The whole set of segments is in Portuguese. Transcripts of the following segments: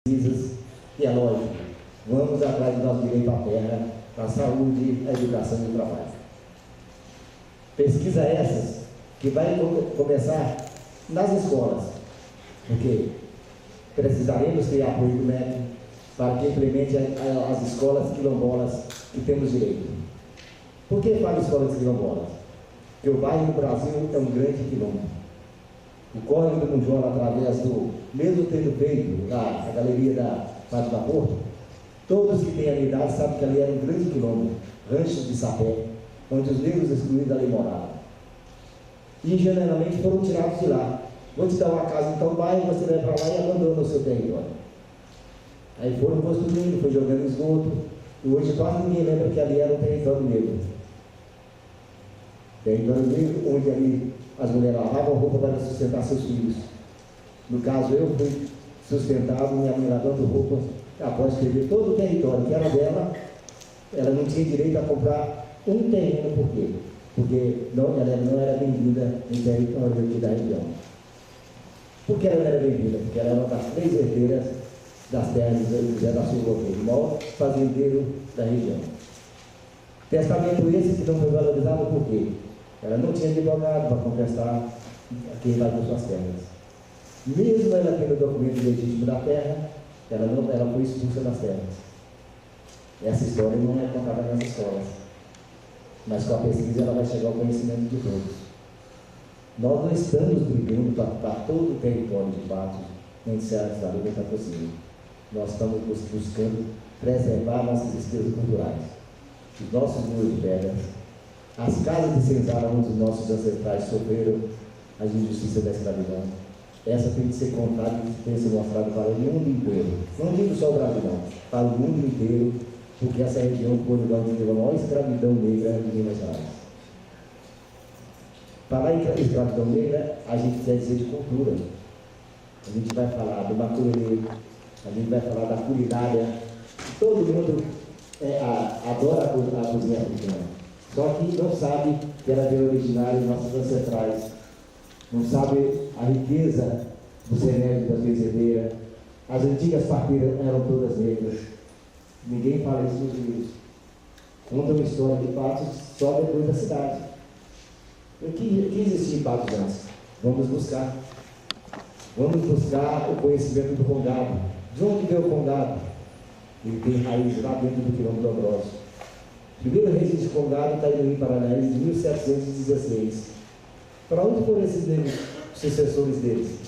pesquisas, e é lógico, vamos atrás do nosso direito à terra, à saúde, à educação e ao trabalho. Pesquisa essas que vai começar nas escolas, porque precisaremos ter apoio do MEC para que implemente as escolas quilombolas que temos direito. Por que falo escolas quilombolas? Porque o bairro do Brasil é um grande quilombo. O Córrego do Mundial, através do, mesmo tendo feito a galeria da Fátima Porto, todos que têm a minha idade sabem que ali era um grande quilombo, ranchos de sapé, onde os negros excluídos ali moravam. E generalmente foram tirados de lá. Vou te dar uma casa em tal bairro, você vai para lá e abandona o seu território. Aí foram construindo, foi jogando esgoto, e hoje quase ninguém lembra que ali era um território negro. Território negro, onde ali as mulheres lavavam roupa para sustentar seus filhos. No caso, eu fui sustentado, minha mãe lavando roupa, após perder todo o território que era dela, ela não tinha direito a comprar um terreno. Por quê? Porque ela não era bem-vinda em território aqui da região. Por que ela não era bem-vinda? Porque ela era uma das 3 herdeiras das terras de José da Silva, o maior fazendeiro da região. Testamento esse que não foi valorizado por quê? Ela não tinha advogado para contestar quem invadiu suas terras. Mesmo ela tendo o documento legítimo da terra, ela foi expulsa das terras. Essa história não é contada nas escolas, mas com a pesquisa ela vai chegar ao conhecimento de todos. Nós não estamos brigando para todo o território de Patos, nem de Serra da Luta está possível. Nós estamos buscando preservar nossas riquezas culturais, os nossos muros de pedras, as casas de senzala onde os nossos ancestrais sofreram as injustiças da escravidão. Essa tem que ser contada e tem que ser mostrada para o mundo inteiro. Não digo só o Brasil, não, para o mundo inteiro, porque essa região foi o lugar onde teve a maior escravidão negra de Minas Gerais. Falar em escravidão negra, a gente quer dizer de cultura. A gente vai falar do macureiro, a gente vai falar da culinária. Todo mundo adora a cozinha africana. Só que não sabe que ela veio originária dos nossos ancestrais. Não sabe a riqueza do cenário das bezedeiras. As antigas parteiras eram todas negras. Ninguém fala isso nos livros. Conta uma história de Patos só depois da cidade. O que existia em Patos antes? Vamos buscar. Vamos buscar o conhecimento do Congado. De onde veio o Congado? Ele tem raiz lá dentro do quilombo do Ambrosio. O primeiro rei de Congado está em Paranaíba de 1716. Para onde foram esses negros, sucessores deles?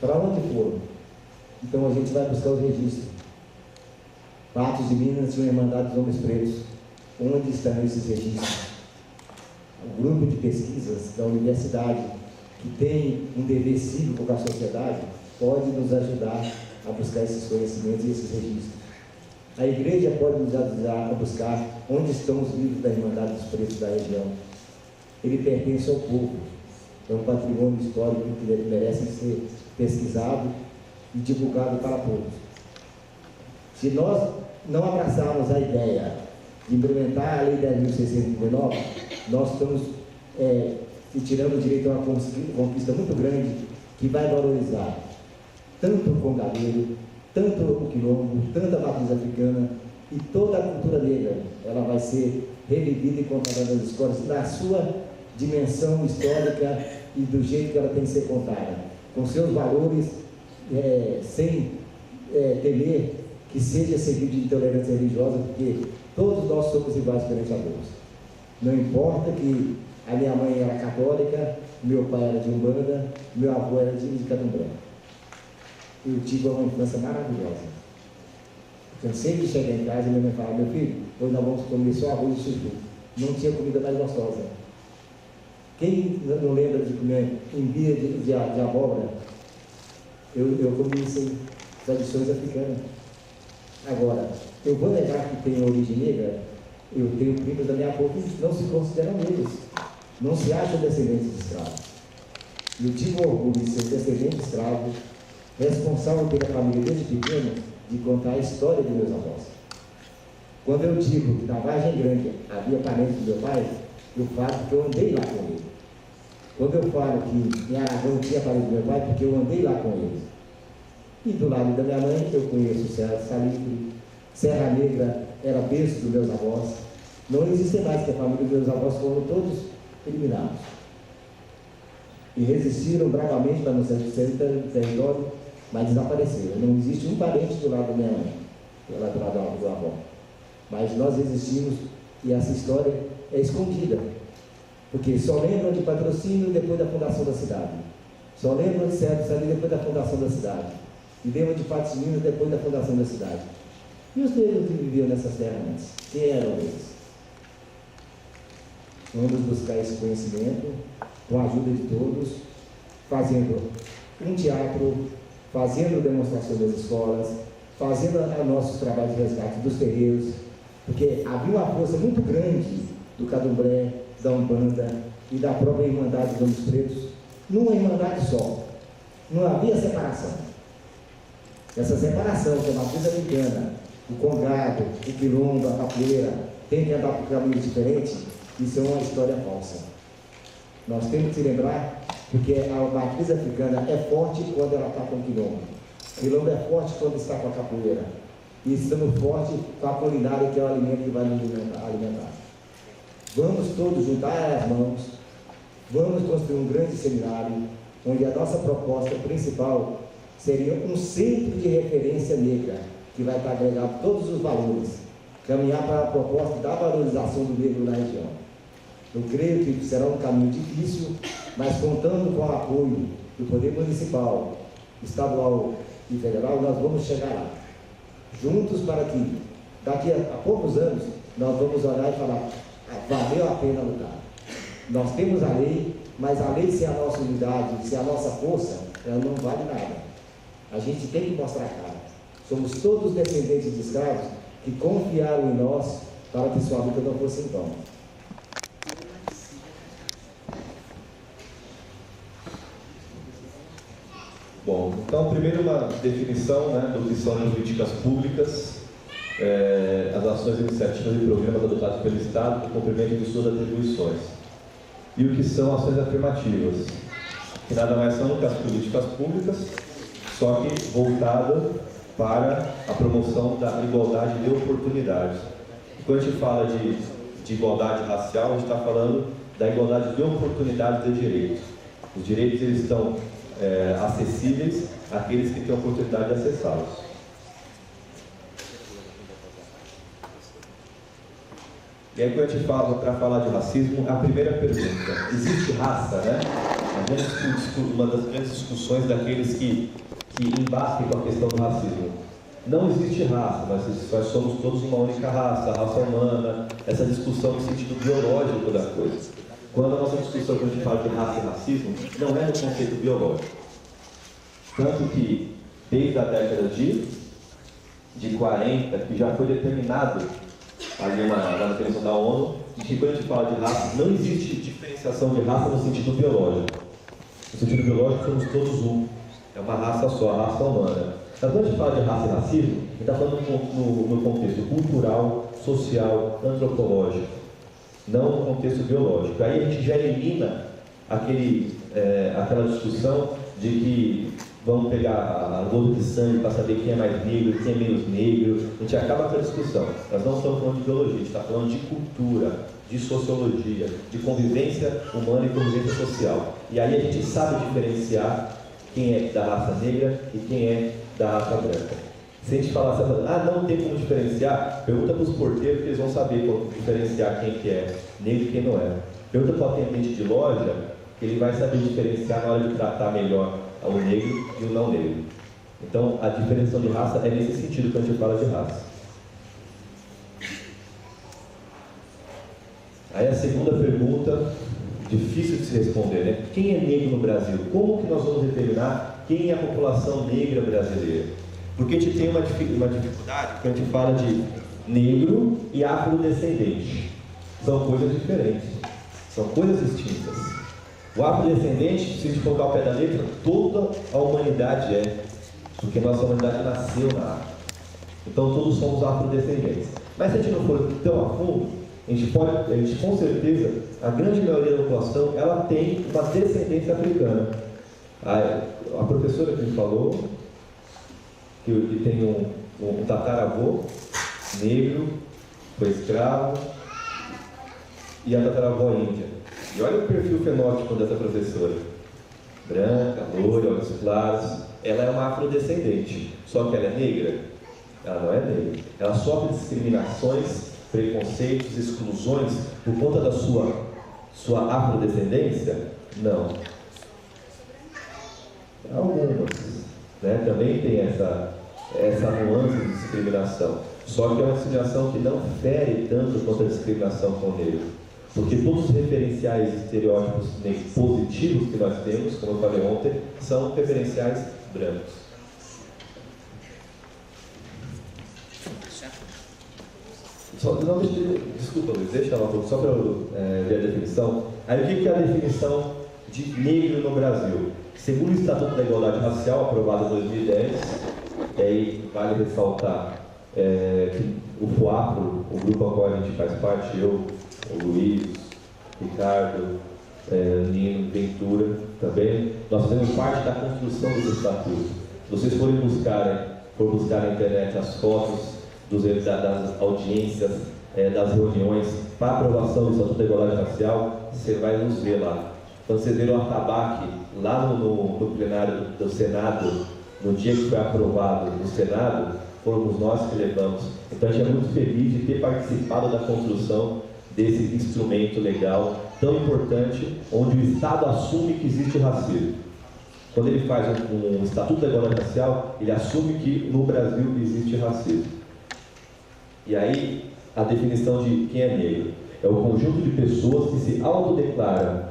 Para onde foram? Então a gente vai buscar os registros. Patos de Minas tinham Irmandade dos Homens Pretos. Onde estão esses registros? O grupo de pesquisas da universidade, que tem um dever cívico com a sociedade, pode nos ajudar a buscar esses conhecimentos e esses registros. A igreja pode nos ajudar a buscar onde estão os livros da Irmandade dos Pretos da região. Ele pertence ao povo. É um patrimônio histórico que merece ser pesquisado e divulgado para todos. Se nós não abraçarmos a ideia de implementar a Lei 10.619, nós estamos tirando o direito a uma conquista muito grande que vai valorizar tanto o congadeiro, tanto o quilombo, tanto a matriz africana e toda a cultura negra. Ela vai ser revivida e contada nas escolas na sua dimensão histórica e do jeito que ela tem que ser contada, com seus valores, sem temer que seja seguido de intolerância religiosa, porque todos nós somos iguais perante a Deus. Não importa que a minha mãe era católica, meu pai era de Umbanda, meu avô era de Candomblé. Eu tive uma infância maravilhosa. Eu sempre cheguei em casa e minha mãe falava: meu filho, hoje nós vamos comer só arroz e chuchu. Não tinha comida mais gostosa. Quem não lembra de comer embia de abóbora? Eu comi isso em tradições africanas. Agora, eu vou negar que tem origem negra? Eu tenho primos da minha avó que não se consideram negros, não se acham descendentes de escravos. Eu tive o orgulho de ser descendente de escravo, responsável pela família desde pequeno, de contar a história de meus avós. Quando eu digo que na Vargem Grande havia parentes do meu pai, eu falo porque eu andei lá com ele. Quando eu falo que em Aragão tinha parente do meu pai, porque eu andei lá com eles. E do lado da minha mãe, eu conheço Serra Salitre, Serra Negra era berço dos meus avós. Não existe mais, que a família dos meus avós foram todos eliminados. E resistiram bravamente para não ser território, mas desapareceram. Não existe um parente do lado da minha mãe, do lado do avó. Mas nós existimos e essa história é escondida. Porque só lembram de Patrocínio depois da fundação da cidade. Só lembram de Serra Salitre depois da fundação da cidade. E lembram de Patos de Minas depois da fundação da cidade. E os negros que viviam nessas terras antes? Quem eram eles? Vamos buscar esse conhecimento, com a ajuda de todos, fazendo um teatro, fazendo demonstração das escolas, fazendo nossos trabalhos de resgate dos terreiros, porque havia uma força muito grande do Candomblé, da Umbanda e da própria Irmandade dos Homens Pretos, numa Irmandade só. Não havia separação. Essa separação, que é a matriz africana, o congado, o quilombo, a capoeira, tem que andar por caminhos diferentes, isso é uma história falsa. Nós temos que lembrar, porque a matriz africana é forte quando ela está com o quilombo. O quilombo é forte quando está com a capoeira. E estamos fortes com a culinária, que é o alimento que vai nos alimentar. Vamos todos juntar as mãos, vamos construir um grande seminário, onde a nossa proposta principal seria um centro de referência negra, que vai estar agregado todos os valores, caminhar para a proposta da valorização do negro na região. Eu creio que será um caminho difícil, mas contando com o apoio do Poder Municipal, Estadual e Federal, nós vamos chegar lá. Juntos para que, daqui a poucos anos, nós vamos olhar e falar, valeu a pena lutar. Nós temos a lei, mas a lei sem a nossa unidade, sem a nossa força, ela não vale nada. A gente tem que mostrar a cara. Somos todos descendentes de escravos que confiaram em nós para que sua luta não fosse em vão. Bom, então, primeiro uma definição, né, do que são políticas públicas, as ações, iniciativas e programas adotados pelo Estado no cumprimento de suas atribuições. E o que são ações afirmativas, que nada mais são que as políticas públicas, só que voltada para a promoção da igualdade de oportunidades. E quando a gente fala de igualdade racial, a gente está falando da igualdade de oportunidades de direitos. Os direitos eles estão acessíveis àqueles que têm a oportunidade de acessá-los. E aí, quando a gente fala, para falar de racismo, a primeira pergunta: existe raça, né? Uma das grandes discussões daqueles que embastem com a questão do racismo. Não existe raça, nós somos todos uma única raça, a raça humana, essa discussão no sentido biológico da coisa. Quando a nossa discussão, quando a gente fala de raça e racismo, não é no conceito biológico. Tanto que, desde a década de 40, que já foi determinado ali na definição da ONU, que quando a gente fala de raça, não existe diferenciação de raça no sentido biológico. No sentido biológico, somos todos um. É uma raça só, a raça humana. Mas quando a gente fala de raça e racismo, a gente está falando no contexto cultural, social, antropológico, não no contexto biológico. Aí a gente já elimina aquela discussão de que vamos pegar a gota de sangue para saber quem é mais negro, quem é menos negro. A gente acaba com a discussão. Nós não estamos falando de biologia, a gente está falando de cultura, de sociologia, de convivência humana e convivência social. E aí a gente sabe diferenciar quem é da raça negra e quem é da raça branca. Se a gente falar assim, não tem como diferenciar, pergunta para os porteiros que eles vão saber como diferenciar quem que é negro e quem não é. Pergunta para o atendente de loja, que ele vai saber diferenciar na hora de tratar melhor o negro e o não negro. Então, a diferenciação de raça é nesse sentido que a gente fala de raça. Aí a segunda pergunta, difícil de se responder, né? Quem é negro no Brasil? Como que nós vamos determinar quem é a população negra brasileira? Porque a gente tem uma dificuldade quando a gente fala de negro e afrodescendente. São coisas diferentes, são coisas distintas. O afrodescendente, se a gente colocar o pé da letra, toda a humanidade é, porque nossa humanidade nasceu na África. Então todos somos afrodescendentes. Mas se a gente não for tão a fundo, a gente com certeza, a grande maioria da população, ela tem uma descendência africana. A professora que falou, que tem um tataravô negro, foi escravo, e a tataravó índia. E olha o perfil fenótipo dessa professora. Branca, loira, olhos claros. Ela é uma afrodescendente, só que ela é negra? Ela não é negra. Ela sofre discriminações, preconceitos, exclusões por conta da sua afrodescendência? Não. Algumas, né? Também tem essa nuance de discriminação. Só que é uma discriminação que não fere tanto quanto a discriminação com o negro. Porque todos os referenciais estereótipos positivos que nós temos, como eu falei ontem, são referenciais brancos. Desculpa, Luiz, deixa ela só para eu ver a definição. Aí o que é a definição de negro no Brasil? Segundo o Estatuto da Igualdade Racial, aprovado em 2010, e aí vale ressaltar que o FUAPRO, o grupo ao qual a gente faz parte, eu, o Luiz, Ricardo, Nino, Ventura também, nós fazemos parte da construção desse estatuto. Se vocês forem buscar na internet as fotos das audiências, das reuniões para aprovação do Estatuto da Igualdade Racial, você vai nos ver lá. Quando vocês viram o atabaque lá no plenário do Senado, no dia que foi aprovado no Senado, fomos nós que levamos. Então a gente é muito feliz de ter participado da construção desse instrumento legal tão importante, onde o Estado assume que existe o racismo. Quando ele faz um Estatuto da Igualdade Racial, ele assume que no Brasil existe racismo. E aí, a definição de quem é negro é o conjunto de pessoas que se autodeclaram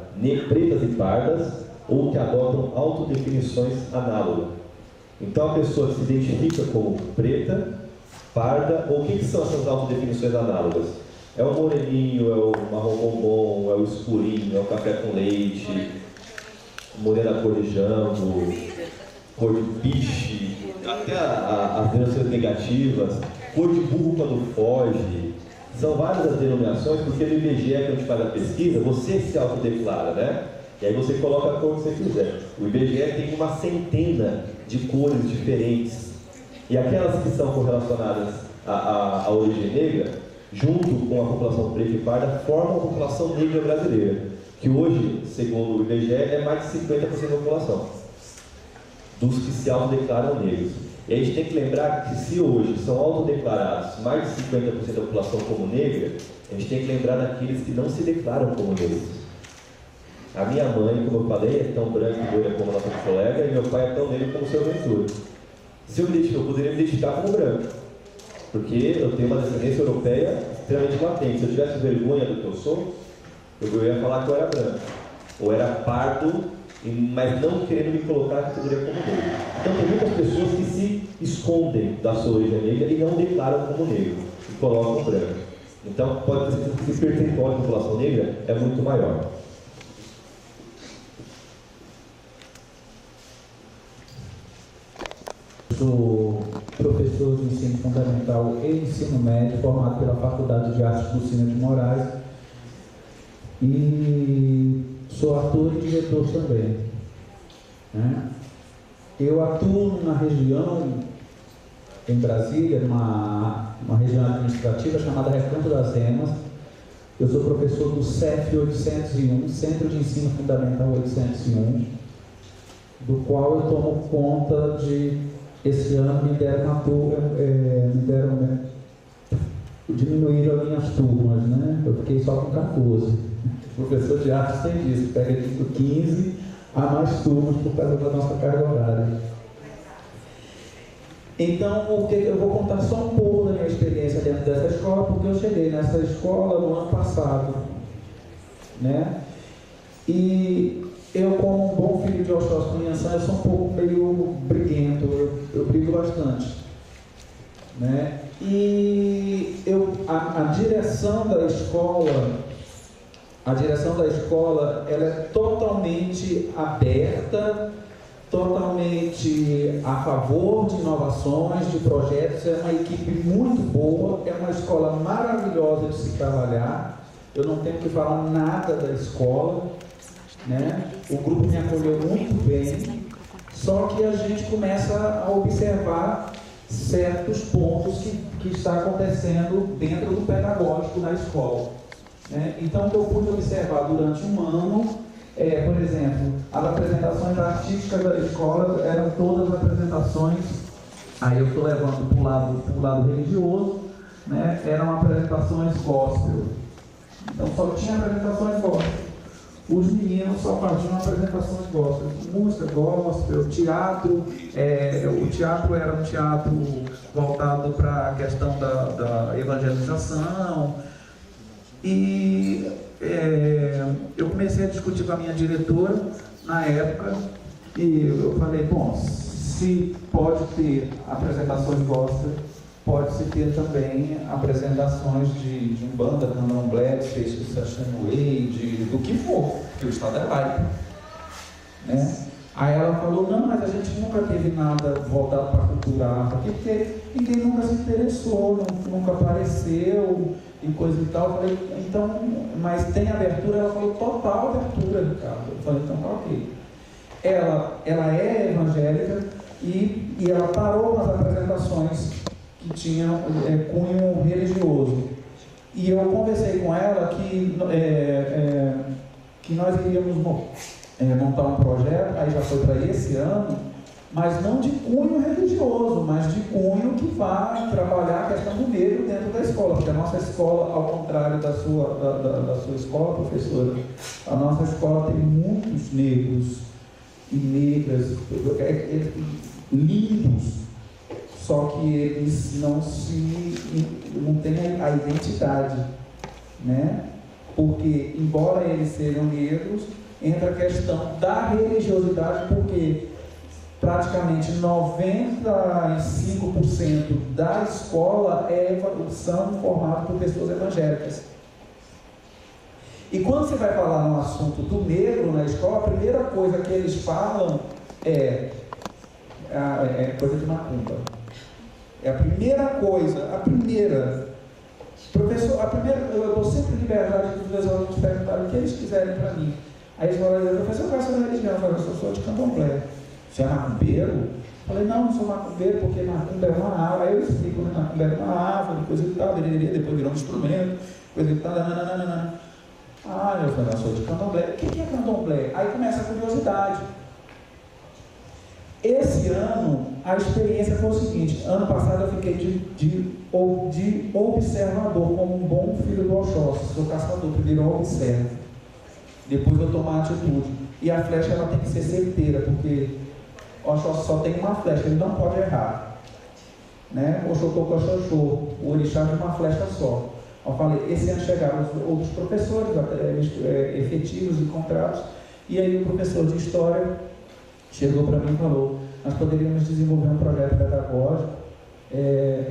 pretas e pardas ou que adotam autodefinições análogas. Então, a pessoa que se identifica como preta, parda, ou o que são essas autodefinições análogas? É o moreninho, é o marrom bombom, é o escurinho, é o café com leite, morena cor de jambo, cor de piche, até as denominações negativas, cor de burro quando foge. São várias as denominações, porque no IBGE, que a gente faz a pesquisa, você se autodeclara, né? E aí você coloca a cor que você quiser. O IBGE tem uma centena de cores diferentes. E aquelas que são correlacionadas à origem negra, junto com a população preta e parda, formam a população negra brasileira, que hoje, segundo o IBGE, é mais de 50% da população, dos que se autodeclaram negros. E a gente tem que lembrar que se hoje são autodeclarados mais de 50% da população como negra, a gente tem que lembrar daqueles que não se declaram como negros. A minha mãe, como eu falei, é tão branca e loira como a nossa colega, e meu pai é tão negro como o seu Ventura. Se eu poderia me identificar como branco, porque eu tenho uma descendência europeia extremamente latente. Se eu tivesse vergonha do que eu sou, eu ia falar que eu era branco, ou era pardo, mas não querendo me colocar na categoria como negro. Então tem muitas pessoas que se escondem da sua origem negra e não declaram como negro, e colocam branco. Então pode ser que esse percentual de população negra é muito maior. Sou professor de ensino fundamental e ensino médio, formado pela Faculdade de Artes Lucina de Moraes, e sou ator e diretor também, né? Eu atuo na região, em Brasília, numa região administrativa chamada Recanto das Emas. Eu sou professor do CEF 801, Centro de Ensino Fundamental 801, do qual eu tomo conta de... Esse ano diminuíram as minhas turmas, né? Eu fiquei só com 14. O professor de artes tem disso, pega tipo 15 a mais turmas por causa da nossa carga horária. Então, eu vou contar só um pouco da minha experiência dentro dessa escola, porque eu cheguei nessa escola no ano passado, né? E eu, como um bom filho de Oxóssi Cunhançã, eu sou um pouco meio briguento, eu brigo bastante, né? E a direção da escola, ela é totalmente aberta, totalmente a favor de inovações, de projetos. É uma equipe muito boa, é uma escola maravilhosa de se trabalhar. Eu não tenho que falar nada da escola, né? O grupo me acolheu muito bem, só que a gente começa a observar certos pontos que está acontecendo dentro do pedagógico da escola. Né? Então, o que eu pude observar durante um ano, por exemplo, as apresentações artísticas da escola eram todas apresentações, aí eu estou levando para o lado religioso, né? Eram apresentações gospel. Então, só tinha apresentações gospel. Os meninos só faziam apresentações gospel, música gospel, teatro. O teatro era um teatro voltado para a questão da evangelização. E eu comecei a discutir com a minha diretora na época, e eu falei, bom, se pode ter apresentações gospel, pode-se ter também apresentações de Umbanda, Candomblé, de feitiço Xanguei, do que for, porque o Estado é laico. Né? Aí ela falou, não, mas a gente nunca teve nada voltado para a cultura afro, porque ninguém nunca se interessou, nunca apareceu e coisa e tal. Eu falei, então, mas tem abertura? Ela falou, total abertura, Ricardo. Eu falei, então tá ok. Ela é evangélica e ela parou nas apresentações que tinham cunho religioso. E eu conversei com ela que nós iríamos montar um projeto, aí já foi para esse ano, mas não de cunho religioso, mas de cunho que vai trabalhar a questão do negro dentro da escola, porque a nossa escola, ao contrário da sua escola, professora, a nossa escola tem muitos negros e negras, lindos, só que eles não têm a identidade, né? Porque, embora eles sejam negros, entra a questão da religiosidade, porque praticamente 95% da escola são formados por pessoas evangélicas. E quando você vai falar no assunto do negro na escola, a primeira coisa que eles falam é coisa de macumba. É a primeira coisa, professor, eu dou sempre liberdade para os meus alunos perguntarem o que eles quiserem para mim. Aí eles falam, professor, qual é a sua religião? Eu falo, eu sou de candomblé. Você é macumbeiro? Eu falei, não sou macumbeiro, porque macumba é uma árvore. Aí eu explico, né? Macumba é uma árvore, coisa e tal, depois virou um instrumento, coisa e tal, nananana. Ah, eu falei, eu sou de candomblé. O que é candomblé? Aí começa a curiosidade. Esse ano, a experiência foi o seguinte: ano passado eu fiquei de observador, como um bom filho do Oxóssi. Sou caçador, primeiro eu observo, depois eu tomo a atitude. E a flecha ela tem que ser certeira, porque o Oxóssi só tem uma flecha, ele não pode errar. Né? O orixá de uma flecha só. Eu falei, esse ano chegaram outros professores efetivos, encontrados, e aí o professor de História chegou para mim e falou, nós poderíamos desenvolver um projeto pedagógico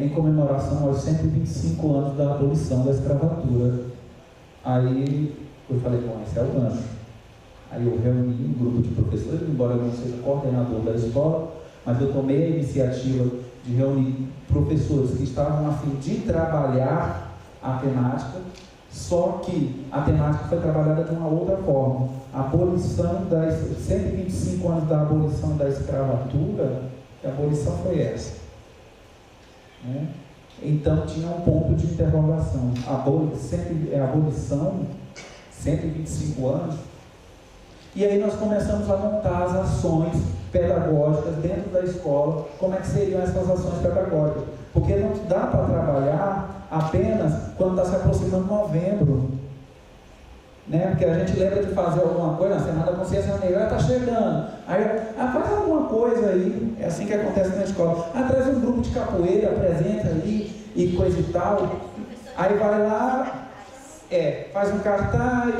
em comemoração aos 125 anos da abolição da escravatura. Aí eu falei, bom, esse é o gancho. Aí eu reuni um grupo de professores, embora eu não seja coordenador da escola, mas eu tomei a iniciativa de reunir professores que estavam a fim de trabalhar a temática, só que a temática foi trabalhada de uma outra forma. A abolição das 125 anos da abolição da escravatura, a abolição foi essa. Né? Então tinha um ponto de interrogação. A abolição, 125 anos. E aí nós começamos a montar as ações pedagógicas dentro da escola. Como é que seriam essas ações pedagógicas? Porque não dá para trabalhar apenas quando está se aproximando novembro. Né? Porque a gente lembra de fazer alguma coisa na Semana da Consciência Negra, está chegando. Aí, faz alguma coisa aí, é assim que acontece na escola. Traz um grupo de capoeira, apresenta ali e coisa e tal. Aí vai lá, faz um cartaz,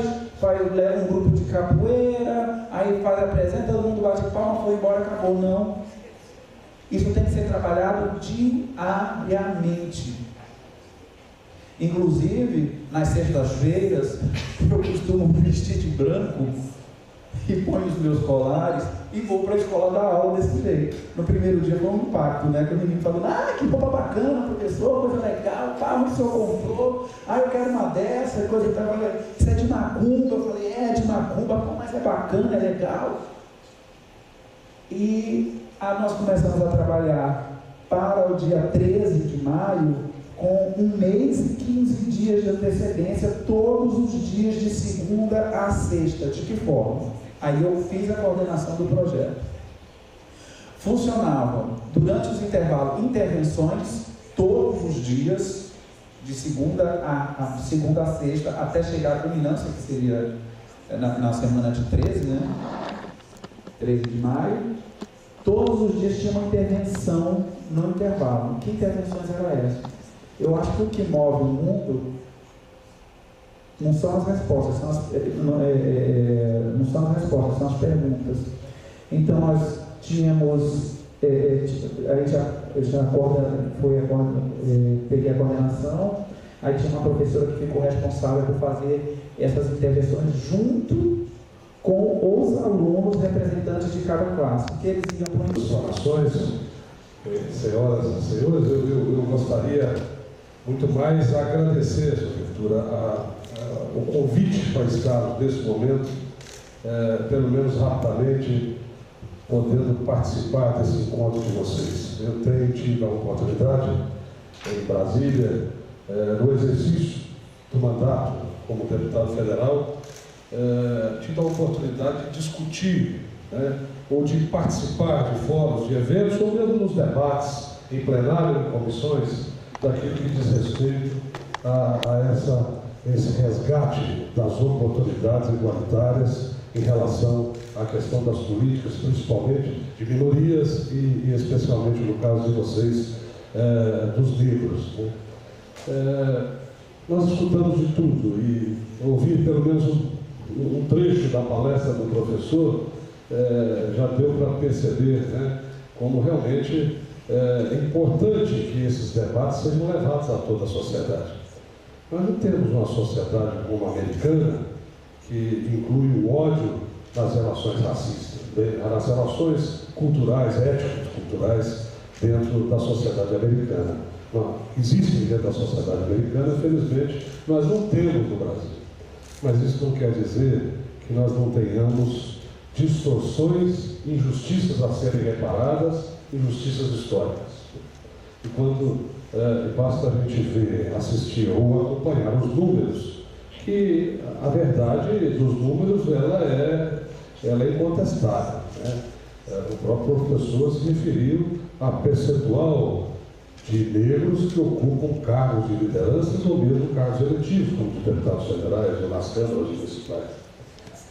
leva um grupo de capoeira, aí apresenta, todo mundo bate palma, foi embora, acabou. Não. Isso tem que ser trabalhado diariamente. Inclusive, nas sextas-feiras, eu costumo me vestir de branco e ponho os meus colares e vou para a escola dar aula desse jeito. No primeiro dia foi um impacto, né? Que o menino falou, que roupa bacana, professor, coisa legal, onde o senhor comprou? Eu quero uma dessa, coisa e tal. Isso é de macumba. Eu falei, é de macumba, mas é bacana, é legal. E nós começamos a trabalhar para o dia 13 de maio, com 1 mês e 15 dias de antecedência, todos os dias de segunda a sexta. De que forma? Aí eu fiz a coordenação do projeto. Funcionava durante os intervalos, intervenções, todos os dias, de segunda a sexta, até chegar à culminância, que seria na semana de 13, né? 13 de maio. Todos os dias tinha uma intervenção no intervalo. Que intervenções eram essas? Eu acho que o que move o mundo não são as respostas, são as perguntas. Então, nós tínhamos, aí peguei a coordenação, aí tinha uma professora que ficou responsável por fazer essas intervenções junto com os alunos representantes de cada classe, que eles iam para informações, senhoras e senhores, eu gostaria muito mais agradecer, Sua Ventura, o convite para estar nesse momento, pelo menos rapidamente, podendo participar desse encontro de vocês. Eu tenho tido a oportunidade, em Brasília, no exercício do mandato como deputado federal, tive a oportunidade de discutir, ou de participar de fóruns, de eventos, ou mesmo nos debates em plenário, em comissões, daquilo que diz respeito a esse resgate das oportunidades igualitárias em relação à questão das políticas, principalmente de minorias e especialmente no caso de vocês, dos negros. Nós escutamos de tudo e ouvir pelo menos um trecho da palestra do professor já deu para perceber, como realmente é importante que esses debates sejam levados a toda a sociedade. Nós não temos uma sociedade como a americana, que inclui o ódio nas relações racistas, nas relações culturais, étnico-culturais dentro da sociedade americana. Não, existem dentro da sociedade americana, infelizmente, nós não temos no Brasil. Mas isso não quer dizer que nós não tenhamos distorções, injustiças a serem reparadas, injustiças históricas. E quando basta a gente ver, assistir ou acompanhar os números, que a verdade dos números ela é incontestável. O próprio professor se referiu a percentual de negros que ocupam cargos de lideranças ou mesmo cargos eletivos, como de deputados federais ou nas câmaras municipais.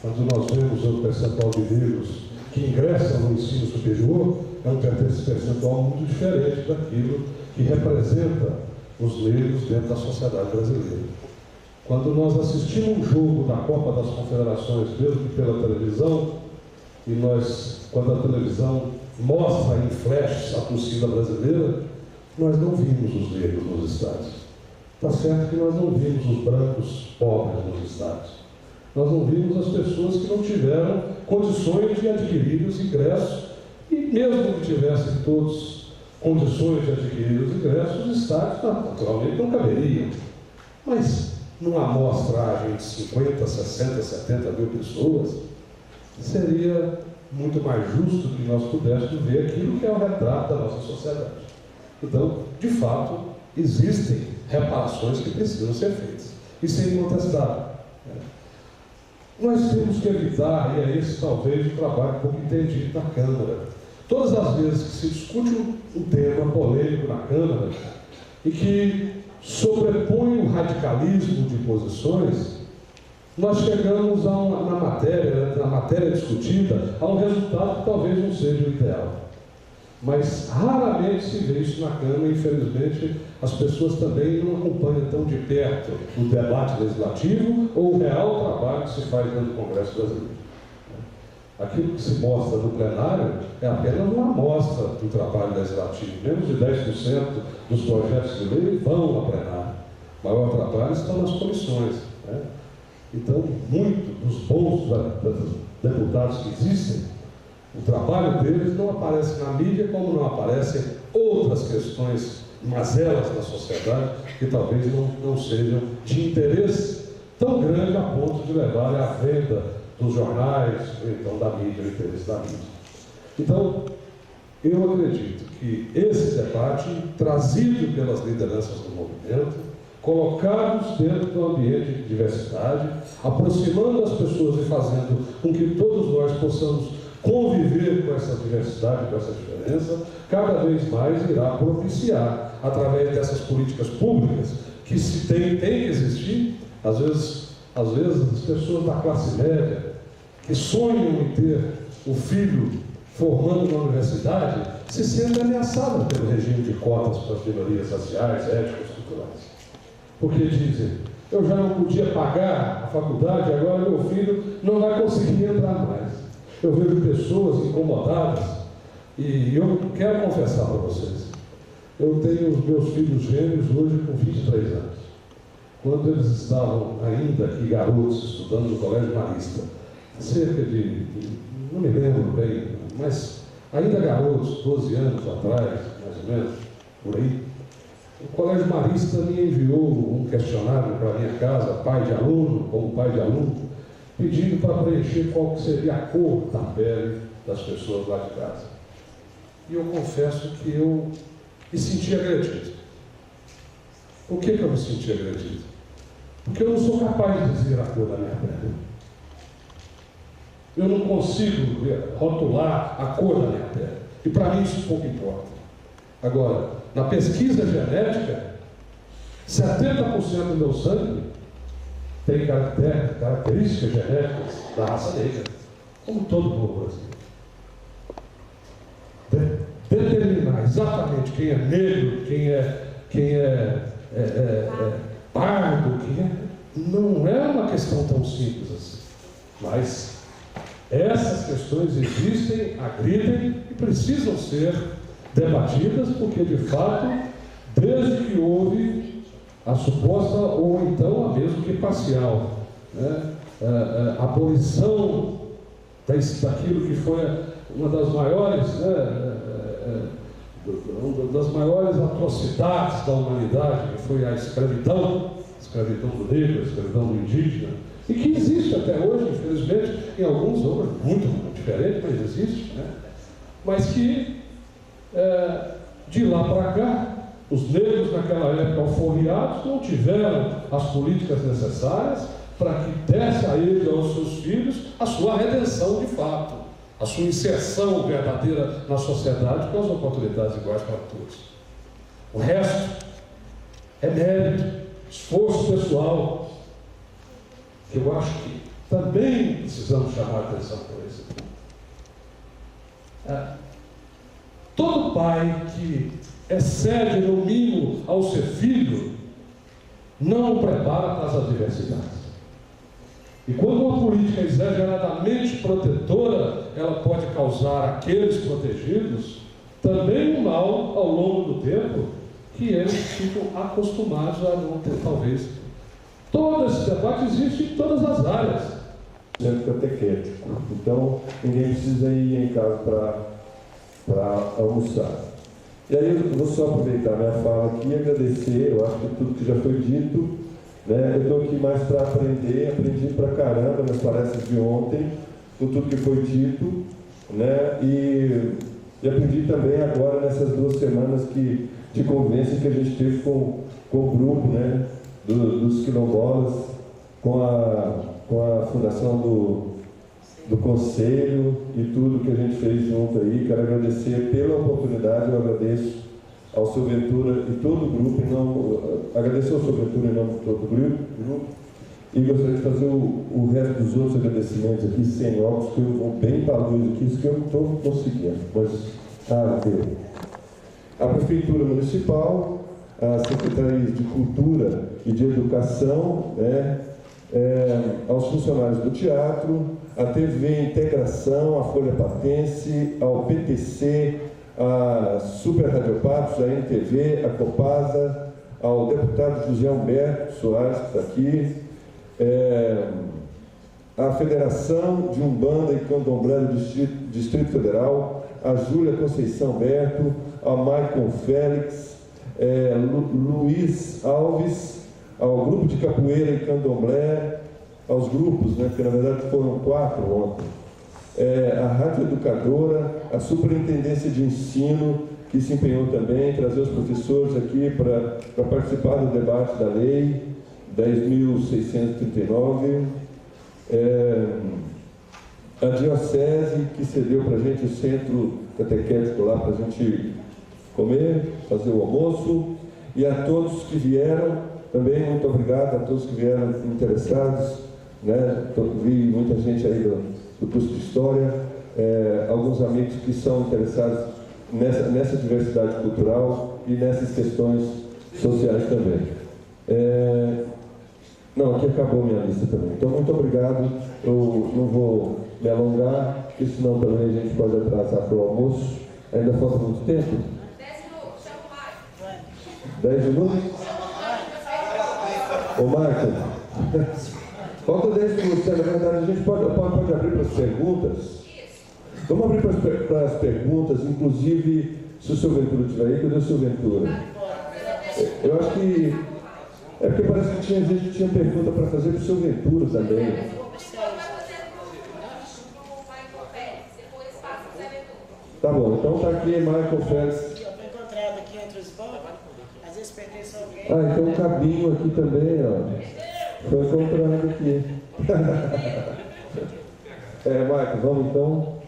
Quando nós vemos o percentual de negros que ingressam no ensino superior, é um percentual muito diferente daquilo que representa os negros dentro da sociedade brasileira. Quando nós assistimos um jogo da Copa das Confederações, mesmo que pela televisão, e quando a televisão mostra em flash a torcida brasileira, nós não vimos os negros nos estádios. Está certo que nós não vimos os brancos pobres nos estádios. Nós não vimos as pessoas que não tiveram condições de adquirir os ingressos, e mesmo que tivessem todos condições de adquirir os ingressos, os estádios naturalmente não caberiam. Mas numa amostragem de 50, 60, 70 mil pessoas, seria muito mais justo que nós pudéssemos ver aquilo que é o retrato da nossa sociedade. Então, de fato, existem reparações que precisam ser feitas. Isso é incontestável. Nós temos que evitar, e é esse talvez o trabalho um pouco entendido na Câmara. Todas as vezes que se discute um tema polêmico na Câmara e que sobrepõe o radicalismo de posições, nós chegamos na matéria discutida, a um resultado que talvez não seja o ideal. Mas raramente se vê isso na Câmara, e infelizmente as pessoas também não acompanham tão de perto o debate legislativo ou o real trabalho que se faz dentro do Congresso brasileiro. Aquilo que se mostra no plenário é apenas uma amostra do trabalho legislativo. Menos de 10% dos projetos de lei vão a plenário. O maior trabalho estão nas comissões. Então, muito dos bons deputados que existem, o trabalho deles não aparece na mídia, como não aparecem outras questões mazelas da sociedade que talvez não sejam de interesse tão grande a ponto de levar à venda dos jornais, ou então da mídia, o interesse da mídia. Então, eu acredito que esse debate, trazido pelas lideranças do movimento, colocados dentro do ambiente de diversidade, aproximando as pessoas e fazendo com que todos nós possamos conviver com essa diversidade, com essa diferença, cada vez mais irá propiciar, através dessas políticas públicas, que se tem que existir. Às vezes as pessoas da classe média, que sonham em ter o filho formando na universidade, se sentem ameaçadas pelo regime de cotas para as minorias raciais, étnicas, culturais. Porque dizem, eu já não podia pagar a faculdade, agora meu filho não vai conseguir entrar mais. Eu vejo pessoas incomodadas, e eu quero confessar para vocês, eu tenho os meus filhos gêmeos hoje com 23 anos. Quando eles estavam ainda aqui garotos, estudando no Colégio Marista, cerca de, não me lembro bem, mas ainda garotos, 12 anos atrás, mais ou menos, por aí, o Colégio Marista me enviou um questionário para minha casa, pai de aluno, como pai de aluno, pedindo para preencher qual que seria a cor da pele das pessoas lá de casa. E eu confesso que eu me senti agredido. Por que eu me senti agredido? Porque eu não sou capaz de dizer a cor da minha pele. Eu não consigo rotular a cor da minha pele. E para mim isso pouco importa. Agora, na pesquisa genética, 70% do meu sangue tem características genéticas da raça negra, como todo o povo brasileiro. Determinar exatamente quem é negro, quem é pardo, não é uma questão tão simples assim. Mas essas questões existem, agridem e precisam ser debatidas, porque de fato, desde que houve a suposta, ou então a mesmo que parcial, né, abolição daquilo que foi uma das maiores, das maiores atrocidades da humanidade, que foi a escravidão do negro, a escravidão do indígena, e que existe até hoje, infelizmente, em alguns outros, muito diferente, mas existe, né? Mas que, de lá para cá, os negros naquela época alforriados não tiveram as políticas necessárias para que desse a eles e aos seus filhos a sua redenção de fato, a sua inserção verdadeira na sociedade com as oportunidades iguais para todos. O resto é mérito, esforço pessoal, que eu acho que também precisamos chamar a atenção por isso. Todo pai que excede no mimo ao ser filho não o prepara para as adversidades. E quando uma política exageradamente protetora, ela pode causar àqueles protegidos também um mal ao longo do tempo, que eles ficam acostumados a não ter, talvez. Todo esse debate existe em todas as áreas. Centro catequético. Então, ninguém precisa ir em casa para almoçar. E aí eu vou só aproveitar minha fala aqui e agradecer, eu acho que tudo que já foi dito, né? Eu estou aqui mais para aprender, aprendi pra caramba nas palestras de ontem, com tudo que foi dito, né? E aprendi também agora nessas 2 semanas de convivência que a gente teve com o grupo, né? Dos quilombolas, com a fundação do conselho e tudo que a gente fez junto aí. Quero agradecer pela oportunidade, eu agradeço ao Seu Ventura e todo o grupo, agradecer ao Seu Ventura em nome de todo o grupo, e gostaria de fazer o resto dos outros agradecimentos aqui, sem óculos, que eu vou bem para a luz aqui, isso que eu não estou conseguindo, mas deu. A Prefeitura Municipal, a Secretaria de Cultura e de Educação, né, aos funcionários do teatro, a TV Integração, a Folha Patense, ao PTC, a Super Rádio Patos, a NTV, a Copasa, ao deputado José Humberto Soares, que está aqui, a Federação de Umbanda e Candomblé do Distrito Federal, a Júlia Conceição Berto, a Maicon Félix, Luiz Alves, ao Grupo de Capoeira e Candomblé, aos grupos, né, porque na verdade foram 4 ontem, a Rádio Educadora, a Superintendência de Ensino, que se empenhou também em trazer os professores aqui para participar do debate da lei 10.639. A Diocese, que cedeu para a gente o centro catequético lá para a gente comer, fazer o almoço, e a todos que vieram, também muito obrigado a todos que vieram interessados, né? Vi muita gente aí do curso de História, alguns amigos que são interessados nessa diversidade cultural e nessas questões sociais também. Não, aqui acabou minha lista também. Então, muito obrigado. Eu não vou me alongar, porque senão também a gente pode atrasar para o almoço. Ainda falta muito tempo? 10 minutos, chama o Marco. 10 minutos? Ô, Marco, falta 10 minutos. Na verdade, a gente pode abrir para as perguntas. Vamos abrir para as perguntas, inclusive, se o seu Ventura estiver aí, cadê o seu Ventura? Eu acho que... porque parece que tinha gente que tinha pergunta para fazer para o seu Ventura também. Tá bom, então está aqui Michael Félix. Foi encontrado aqui entre os bancos, às vezes pertence a alguém. Ah, então o Cabinho aqui também, ó. Foi encontrado aqui. Michael, vamos então.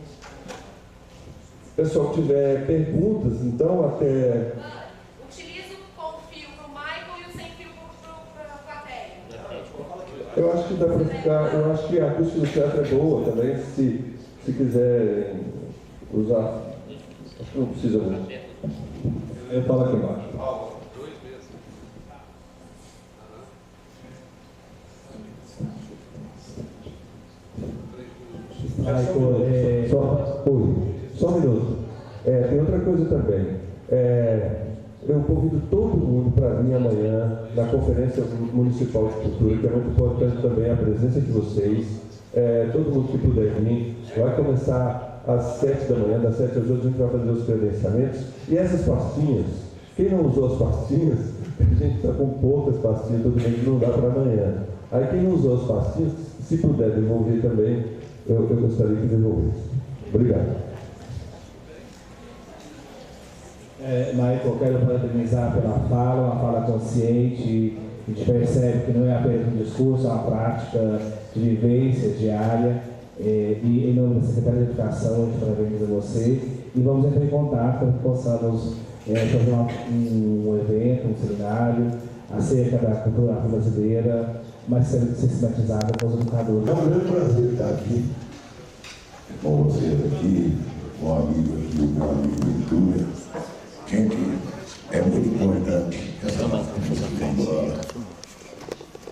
Pessoal que tiver perguntas, então, até... Utiliza com fio para o Michael e o sem fio para a plateia. Eu acho que dá para ficar... Eu acho que a acústica do teatro é boa também, se quiser usar. Acho que não precisa muito. Eu falo aqui embaixo. Só um minuto. Tem outra coisa também. Eu convido todo mundo para vir amanhã na Conferência Municipal de Cultura, que é muito importante também a presença de vocês. Todo mundo que puder vir. Vai começar às 7 da manhã, das 7 às 8 a gente vai fazer os credenciamentos. E essas pastinhas, quem não usou as pastinhas, a gente está com poucas pastinhas, tudo bem que não dá para amanhã. Aí quem não usou as pastinhas, se puder devolver também, eu gostaria que devolvesse. Obrigado. Michael, quero parabenizar pela fala, uma fala consciente. A gente percebe que não é apenas um discurso, é uma prática de vivência diária. E em nome da Secretaria de Educação, a gente parabeniza você. E vamos entrar em contato para que possamos fazer um evento, um seminário acerca da cultura brasileira, mais sistematizada com os educadores. É um grande prazer estar aqui com vocês aqui, com o amigo aqui, o meu amigo Ventura. Gente, é muito importante essa nossa bola.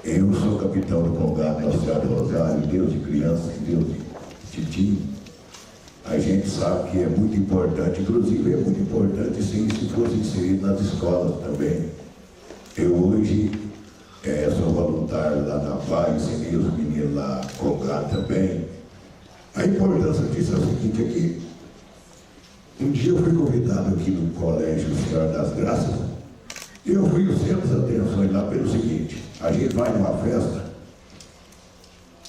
Eu sou capitão do Congado da cidade de Rosário, Deus de criança e Deus de titio. A gente sabe que é muito importante, inclusive é muito importante se fosse inserido nas escolas também. Eu hoje sou voluntário lá na PAI, ensinei os meninos lá a Congado também. A importância disso é o seguinte aqui. Um dia eu fui convidado aqui no Colégio Senhora das Graças e eu fui o centro de atenções lá pelo seguinte: a gente vai numa festa,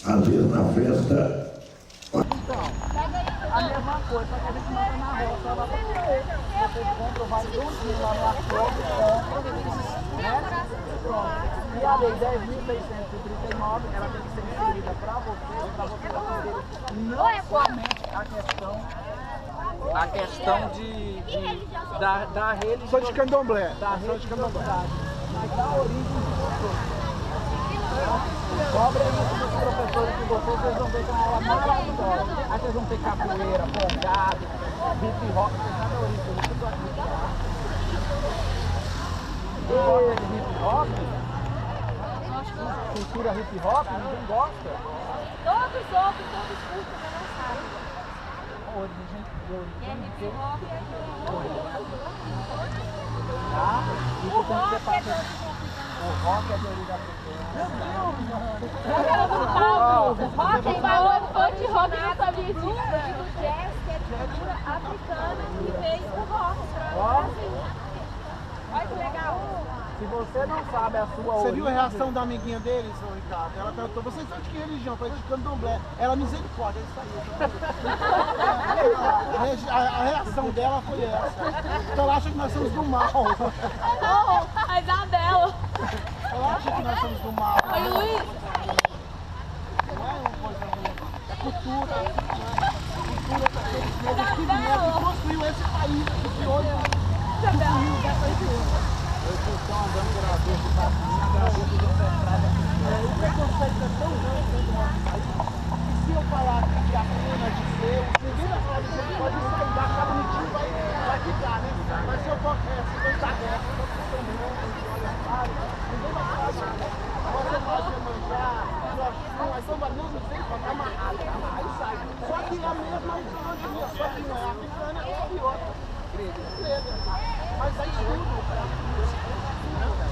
às vezes na festa. Então, a mesma coisa, só que a gente manda na roça lá para comer. Vocês compram, vai de um quilo lá no açougue, compram, né? Pronto. E a lei 10.639, ela tem que ser inserida para vocês aprender não somente a questão da religião. Sou de candomblé. Da religiosidade, mas da origem de vocês. Cobrem isso dos professores que vocês vão ver que é uma aula maravilhosa. Aí vocês vão ter capoeira, bongado, hip hop, vocês sabem a origem, tudo aqui. Não gosta de hip hop? Cultura hip hop? Ninguém gosta? Todos curtem, mas não sabem. Origem. É hip hop e O rock é de origem africana. rock é falou anti-rock, não sabia disso. E do jazz, que é de cultura africana, que veio o rock para o Brasil. Olha que legal. Se você não sabe a sua Você origem... viu a reação da amiguinha deles, ô Ricardo? Ela perguntou, vocês são de que religião? Eu falei, de candomblé. Ela, misericórdia, isso aí. A reação dela foi essa. Então ela acha que nós somos do mal. Não, a Isabela. Ela acha que nós somos do mal. Oi, Luiz. Não é uma coisa ruim. É cultura. Cultura daqueles negros que construiu esse país que hoje construiu dessa igreja. Eu estou andando pela rua de Patinha, agradeço os ancestrais aqui. O preconceito é tão grande dentro do nosso país que se eu falar que a pena de Deus, ninguém vai falar de Deus, pode sair embaixo, cada bonitinho vai ficar, né? Mas se eu for se eu estar reto, se eu for olha claro, ninguém vai falar nada. Agora você pode manjar, mas são valores não tem para amarrar, aí sai. Só que é a mesma ideologia, só que não é africana, é pior. Grega. Mas é estudo.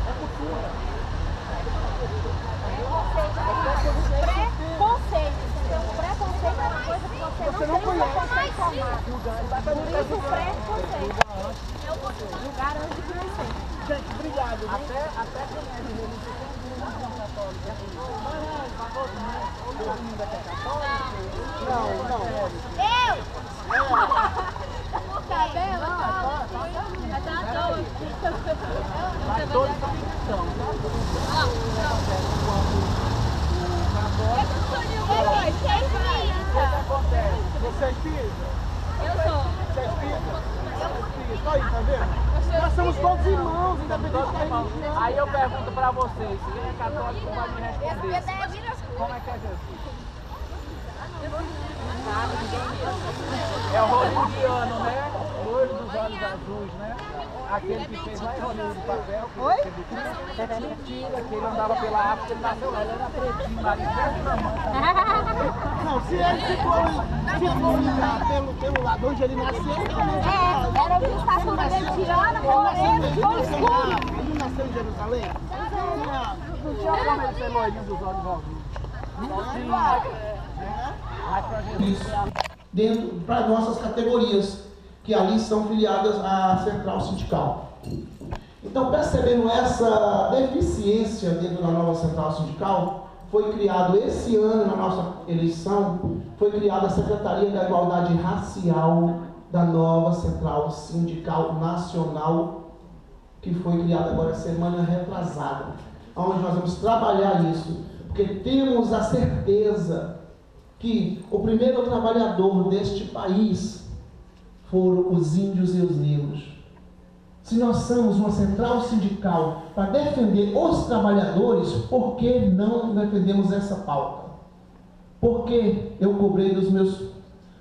É cultura. Preconceito. O preconceito é uma coisa que você não conhece. Por isso o preconceito. Eu vou julgar antes de conhecer. Gente, obrigado. Até quem é de religião católica. Tá vendo? Mas tá à toa. Mas todos são cristãos. O que acontece? Você é espírita? Eu sou. Você é espírita? Espírita. Aí, tá vendo? Nós somos todos irmãos, independente da religião. Aí eu pergunto pra vocês, se quem é católico vai me responder. Como é que é Jesus? É o hollywoodiano, né? Loiro dos olhos azuis, né? Aquele que fez lá em Hollywood o papel. É mentira, que ele andava pela África, ele nasceu lá, ele era pretinho, nariz verde na mão. Não, se ele for olhar pelo lado onde ele nasceu, era o que está com a dentiana, moreno, de olho escuro. Ele nasceu em Jerusalém? Não tinha como ele ser loirinho dos olhos azuis. Não tinha. Mas pra Jesus... Dentro para nossas categorias, que ali são filiadas à central sindical. Então, percebendo essa deficiência dentro da nova central sindical, foi criado esse ano, na nossa eleição, foi criada a Secretaria da Igualdade Racial da nova central sindical nacional, que foi criada agora semana retrasada, onde nós vamos trabalhar isso, porque temos a certeza que o primeiro trabalhador deste país foram os índios e os negros. Se nós somos uma central sindical para defender os trabalhadores, por que não defendemos essa pauta? Porque eu cobrei dos meus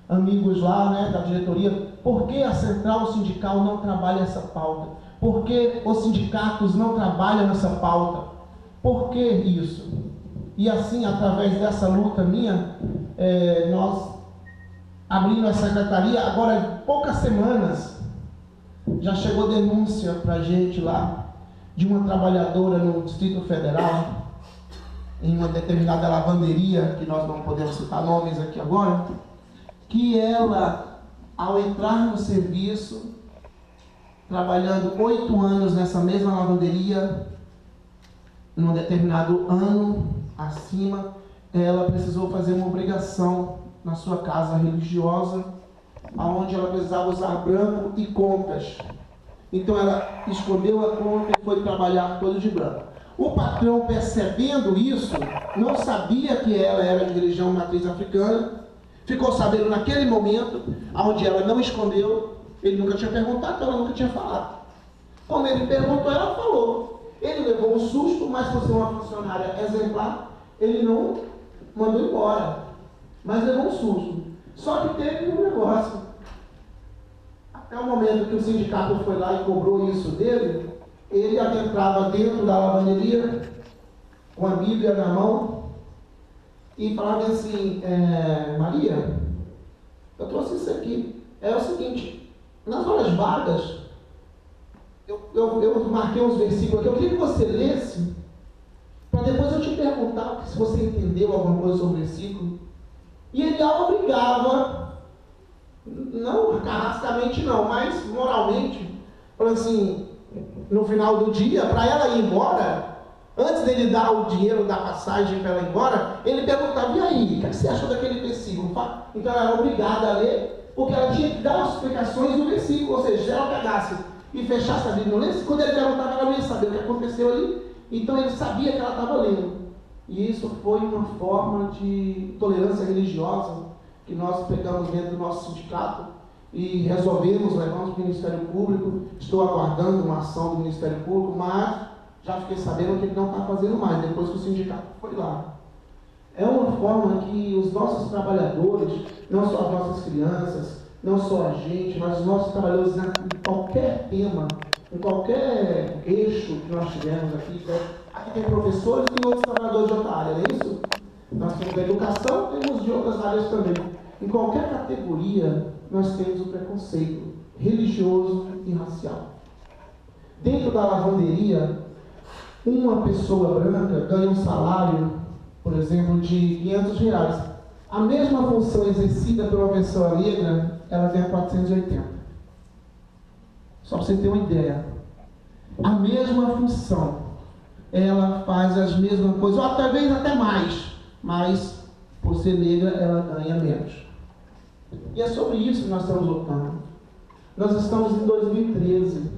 amigos lá, né, da diretoria, por que a central sindical não trabalha essa pauta? Por que os sindicatos não trabalham essa pauta? Por que isso? E assim, através dessa luta minha, nós abrindo a secretaria, agora em poucas semanas, já chegou denúncia para a gente lá, de uma trabalhadora no Distrito Federal, em uma determinada lavanderia, que nós não podemos citar nomes aqui agora, que ela, ao entrar no serviço, trabalhando 8 anos nessa mesma lavanderia, num determinado ano acima, ela precisou fazer uma obrigação na sua casa religiosa, onde ela precisava usar branco e contas. Então ela escolheu a conta e foi trabalhar todo de branco. O patrão, percebendo isso, não sabia que ela era de religião matriz africana, ficou sabendo naquele momento, onde ela não escondeu, ele nunca tinha perguntado, então ela nunca tinha falado. Como ele perguntou, ela falou. Ele levou um susto, mas por ser uma funcionária exemplar, ele não mandou embora, mas levou um susto. Só que teve um negócio. Até o momento que o sindicato foi lá e cobrou isso dele, ele adentrava dentro da lavanderia, com a Bíblia na mão, e falava assim, Maria, eu trouxe isso aqui. É o seguinte, nas horas vagas, eu marquei uns versículos aqui, eu queria que você lesse, para depois eu te perguntar se você entendeu alguma coisa sobre o versículo. E ele a obrigava, não carrascamente não, mas moralmente, falando assim, no final do dia, para ela ir embora, antes dele dar o dinheiro da passagem para ela ir embora, ele perguntava: e aí, o que você achou daquele versículo? Então ela era obrigada a ler, porque ela tinha que dar as explicações do versículo, ou seja, se ela pegasse e fechasse a Bíblia e não lesse, quando ele perguntava, ela não ia saber o que aconteceu ali, então ele sabia que ela estava lendo. E isso foi uma forma de tolerância religiosa que nós pegamos dentro do nosso sindicato e resolvemos, levamos para o Ministério Público. Estou aguardando uma ação do Ministério Público, mas já fiquei sabendo que ele não está fazendo mais, depois que o sindicato foi lá. É uma forma que os nossos trabalhadores, não só as nossas crianças, não só a gente, mas os nossos trabalhadores em qualquer tema, em qualquer eixo que nós tivermos aqui, aqui tem professores e tem outros trabalhadores de outra área, não é isso? Nós temos da educação, temos de outras áreas também. Em qualquer categoria, nós temos o preconceito religioso e racial. Dentro da lavanderia, uma pessoa branca ganha um salário, por exemplo, de R$500. A mesma função exercida por uma pessoa negra, ela ganha 480. Só para você ter uma ideia. A mesma função, ela faz as mesmas coisas, ou talvez até mais, mas por ser negra, ela ganha menos. E é sobre isso que nós estamos lutando. Nós estamos em 2013.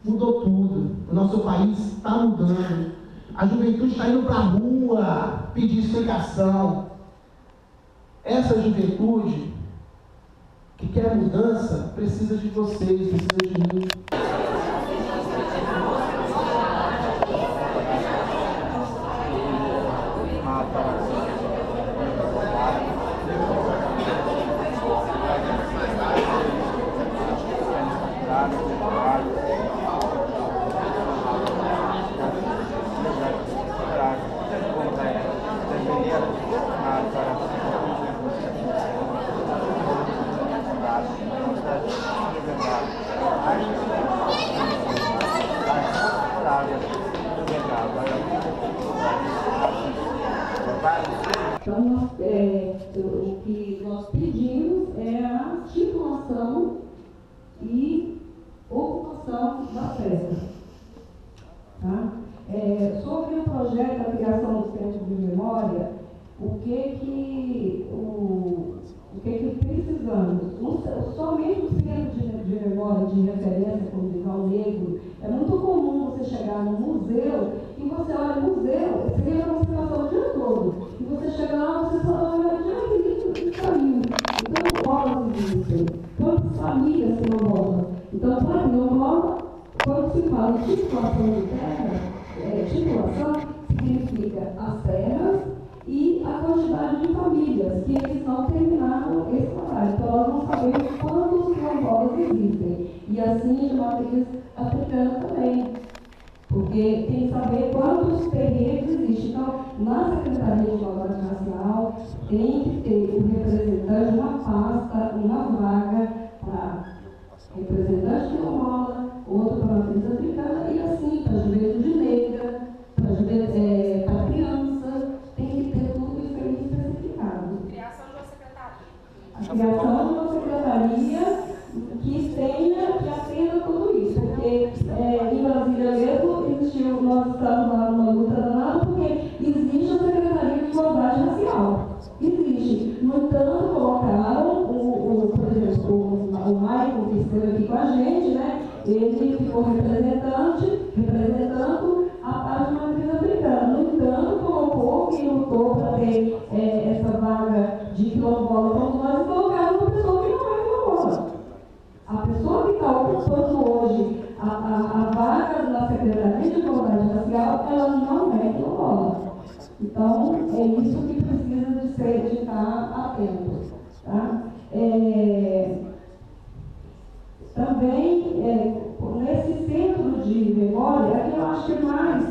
Mudou tudo. O nosso país está mudando. A juventude está indo para a rua pedir explicação. Essa juventude que quer mudança precisa de vocês, precisa de mim. Então, o que nós pedimos é a titulação e ocupação da festa. Tá? Sobre o projeto da criação do Centro de Memória, o que precisamos? Somente o Centro de Memória de referência como Visão Negro, é muito comum você chegar no museu e você olha o museu, você vê uma situação o dia todo, e você chega lá, você fala, olha, que saiu. Então, bolas existem. Quantas famílias que não bolam? Então, para que não bola, quando se fala em titulação de terra, titulação significa as terras e a quantidade de famílias que eles não terminaram esse trabalho. Então, nós não sabemos quantos quilombolas existem. E assim, de matriz africana também. Porque tem que saber quantos terreiros existem. Então, na Secretaria de Igualdade Racial, tem que ter um representante, uma pasta, uma vaga para representante quilombola, outro para matriz africana, e assim, para juventude negra, para criança, tem que ter tudo isso aí especificado. Criação de uma secretaria. A criação de uma secretaria que atenda tudo isso, porque em Brasília mesmo existiu, nós estamos lá numa luta danada, porque existe a Secretaria de Igualdade Racial. Existe. No entanto, colocaram, por exemplo, o Maicon, que esteve aqui com a gente, né? Ele ficou representando a parte de matriz africana. No entanto, colocou que lutou para ter essa vaga de quilombola como nós e colocaram uma pessoa que não é quilombola. A pessoa que está ocupando hoje a vaga na Secretaria de Igualdade Racial, ela não é quilombola. Então, é isso que precisa de estar atento. Tá? Também, nesse centro de memória, aqui eu acho que mais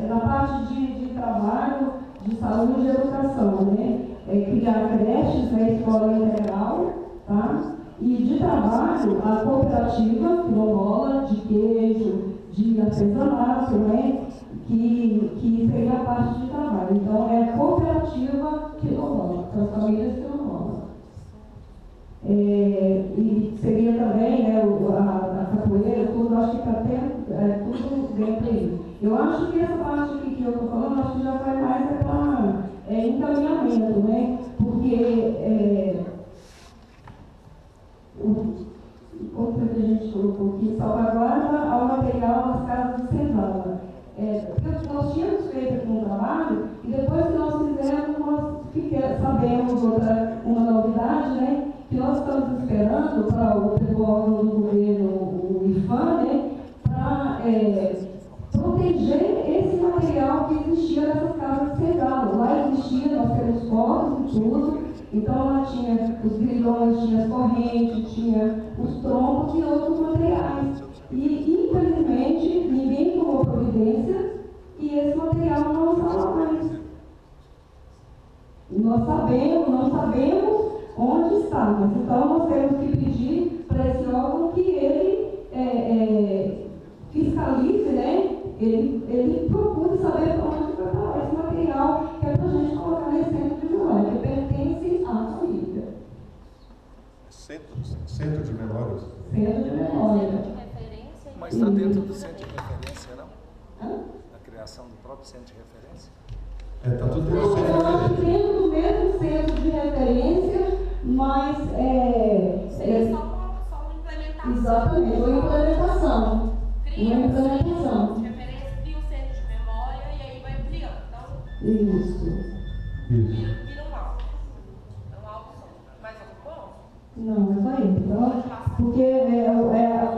na parte de trabalho, de saúde e educação, né? Criar creches, escola integral, tá? E de trabalho, a cooperativa quilombola de queijo, de artesanato, né? Que seria a parte de trabalho. Então, é a cooperativa quilombola, as famílias quilombolas. E seria também, né, a capoeira, tudo, acho que está até tudo dentro aí. Eu acho que essa parte aqui que eu estou falando, acho que já vai mais para encaminhamento, né? Porque como a gente colocou aqui, salvaguarda ao material das casas de senzala. Porque nós tínhamos feito aqui um trabalho e depois que nós fizemos, nós sabemos uma novidade, né? Que nós estamos esperando para o órgão do governo, o IFAM, né? Para proteger esse material que existia nessas casas de senzala. Lá existia, nós temos fotos e tudo. Então lá tinha os grilhões, tinha as correntes, tinha os troncos e outros materiais. E infelizmente ninguém tomou providência e esse material não está lá mais. Nós não sabemos onde está, mas então nós temos que pedir para esse órgão que ele fiscalize, né? Ele procure saber para onde vai parar esse material, que é para a gente colocar nesse centro de memória, que pertence à família. Centro de memórias? Centro de memória. Mas está dentro do centro de referência, não? A criação do próprio centro de referência? Está tudo dentro do centro de referência. Dentro do mesmo centro de referência, mas seria só uma implementação. Exatamente, uma implementação. Cria um centro de referência, cria um centro de memória e aí vai ampliando. Então, Isso. vira um álbum. É um álbum só. Mais algum ponto? Não, é só isso. Então, porque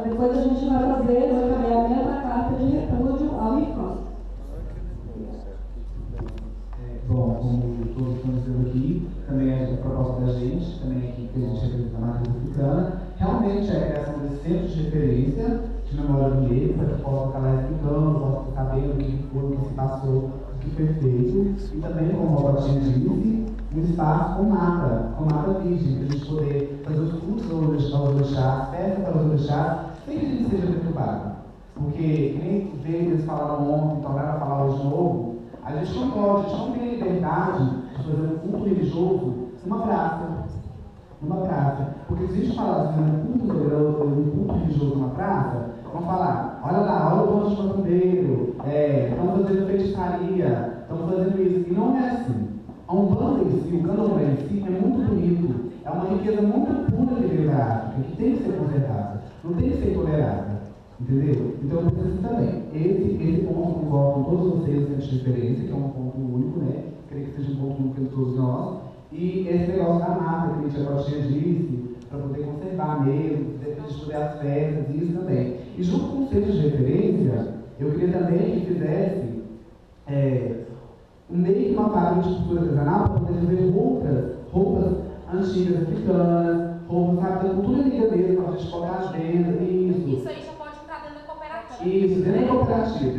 depois a gente vai fazer o encaminhamento da carta de repúdio ao IFAM. Bom, como todos estão dizendo aqui, também é a proposta da gente, também aqui que a gente representa a matriz africana, realmente é a criação desse centro de referência de memória do negro, para que possa estar lá explicando, possa saber o que foi, o que se passou, o que foi feito, e também, como a Robertinha disse, um espaço com mata virgem, para a gente poder fazer os cursos aos orixás, festas para os orixás, sem que a gente seja perturbado. Porque, nem veio eles falaram ontem, tornaram a falar hoje de novo, a gente não pode, a gente não tem a liberdade de fazer um culto religioso numa praça. Porque se a gente falar de um culto religioso numa praça, vão falar, olha lá, olha o bonde de macumbeiro, estão fazendo feitiçaria, estão fazendo isso. E não é assim. A Umbanda em si, o Candomblé em si, é muito bonito. É uma riqueza muito pura que veio da África, que tem que ser conservada, não tem que ser tolerada. Entendeu? Então eu preciso também. Esse ponto eu concordo com todos vocês nessa referência, que é um ponto único, né? Creio que seja um ponto único de todos nós. E esse negócio da mata que a gente agora disse, para poder conservar mesmo, para estudar as festas, isso também. E junto com os centros de referência, eu queria também que fizesse meio que uma fábrica de cultura artesanal para poder fazer roupas antigas africanas, roupas da cultura negra mesmo, para a gente colocar as vendas, isso aí já pode entrar dentro da cooperativa. Isso, dentro da cooperativa,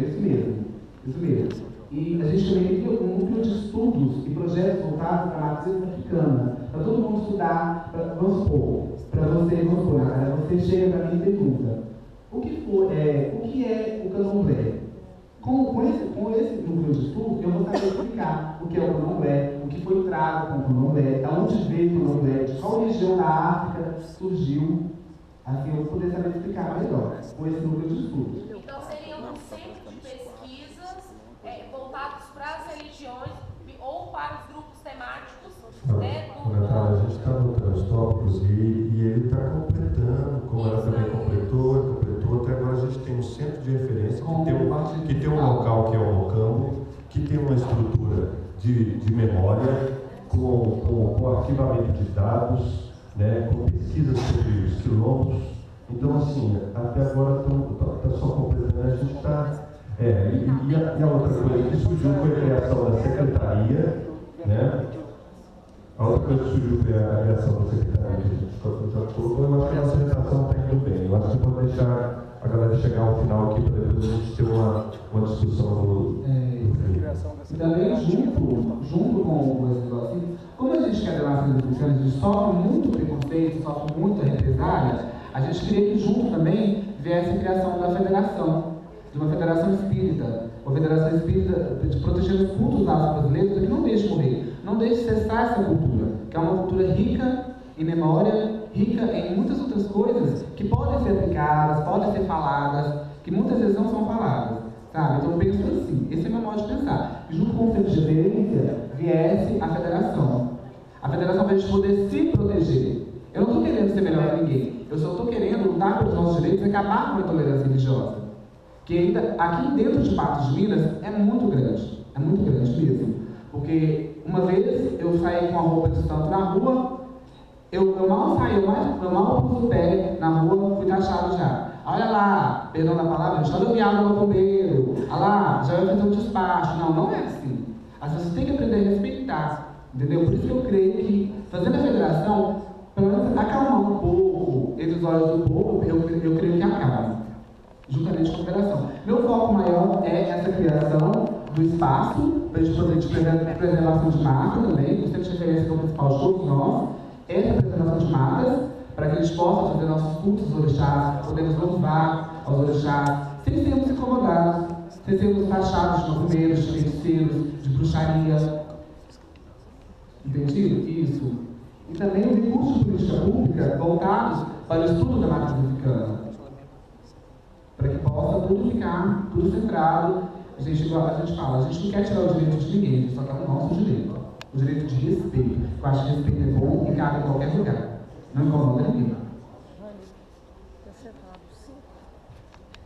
isso mesmo. E a gente também cria um núcleo de estudos e projetos voltados para a matriz africana, para todo mundo estudar, vamos supor, você chega para mim e pergunta, o que é o candomblé? Com esse núcleo de estudos, eu vou saber explicar o que é o candomblé, o que foi trago com o candomblé, de onde veio o candomblé, de qual região da África surgiu. Assim, eu vou poder saber explicar melhor com esse núcleo de estudos. Então, seria um centro de pesquisas voltados para as religiões ou para os grupos temáticos, né? A gente está botando os tópicos e ele está completando, como ela também completou, até agora a gente tem um centro de referência que tem um local que é o Mocambo, que tem uma estrutura de memória, com arquivamento de dados, né, com pesquisas sobre os quilombos. Então, assim, até agora está só completando, a gente está... E a outra coisa que surgiu foi a criação da secretaria, né? A outra coisa que surgiu foi a criação da secretaria que a gente já colocou. Eu acho que a nossa orientação está indo bem. Eu acho que vou deixar a galera chegar ao final aqui para depois a gente ter uma discussão no E também junto com esse negócio, como a gente quer levar as africanas, a gente sofre muito preconceito, sofre muita represália, a gente queria que junto também viesse a criação da federação, de uma federação espírita, uma federação espírita de proteger os cultos afro-brasileiros, para que não deixe morrer, não deixe cessar essa cultura, que é uma cultura rica em memória rica em muitas outras coisas que podem ser aplicadas, podem ser faladas, que muitas vezes não são faladas, sabe? Então eu penso assim, esse é o meu modo de pensar. E junto com o Conselho de Gerência, viesse a federação. A federação para a gente poder se proteger. Eu não estou querendo ser melhor que ninguém, eu só estou querendo lutar pelos nossos direitos e acabar com a intolerância religiosa. Que ainda, aqui dentro de Patos de Minas, é muito grande mesmo. Porque uma vez eu saí com a roupa de santo na rua, eu mal saí, eu mal pus o pé na rua, fui taxado já. Olha lá, perdão da palavra, já deu viado no bombeiro, olha lá, já vai fazer um despacho. Não, não é assim. As pessoas têm que aprender a respeitar, entendeu? Por isso que eu creio que, fazendo a federação, pelo menos acalmar um pouco entre os olhos do povo, eu creio que acaba, juntamente com a federação. Meu foco maior é essa criação do espaço, para a gente poder de preservação de matas também, o centro de referência que é o principal de todos nós, essa preservação de matas, para que a gente possa fazer nossos cultos aos orixás, podemos louvar aos orixás, sem sermos incomodados, sem sermos taxados de macumbeiros, de feiticeiros, de bruxaria. Entendido? Isso. E também os recursos de política pública voltados para o estudo da matriz africana, para que possa tudo ficar, tudo centrado. A gente fala, a gente não quer tirar o direito de ninguém, a gente só quer o nosso direito, o direito de respeito. Eu acho que respeito é bom e cabe em qualquer lugar, não incomoda ninguém.